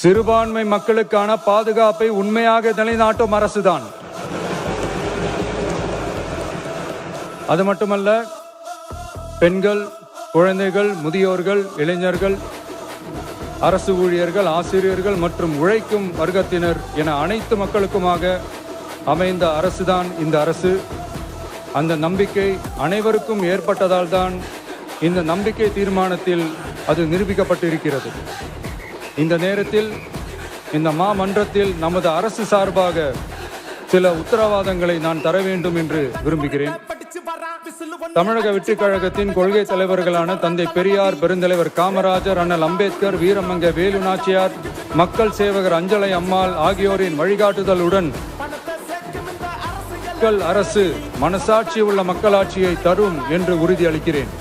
சிறுபான்மை மக்களுக்கான பாதுகாப்பை உண்மையாக நிலைநாட்டும் அரசுதான். அது மட்டுமல்ல, பெண்கள், குழந்தைகள், முதியோர்கள், இளைஞர்கள், அரசு ஊழியர்கள், ஆசிரியர்கள் மற்றும் உழைக்கும் வர்க்கத்தினர் என அனைத்து மக்களுக்குமாக அமைந்த அரசுதான் இந்த அரசு. அந்த நம்பிக்கை அனைவருக்கும் ஏற்பட்டதால் தான் இந்த நம்பிக்கை தீர்மானத்தில் அது நிரூபிக்கப்பட்டிருக்கிறது. இந்த நேரத்தில் இந்த மாமன்றத்தில் நமது அரசு சார்பாக சில உத்தரவாதங்களை நான் தர வேண்டும் என்று விரும்புகிறேன். தமிழக வெற்றிக் கழகத்தின் கொள்கை தலைவர்களான தந்தை பெரியார், பெருந்தலைவர் காமராஜர், அண்ணல் அம்பேத்கர், வீரமங்க வேலு நாச்சியார், மக்கள் சேவகர் அஞ்சலை அம்மாள் ஆகியோரின் வழிகாட்டுதலுடன் அரசு மனசாட்சி உள்ள மக்களாட்சியை தரும் என்று உறுதியளிக்கிறேன்.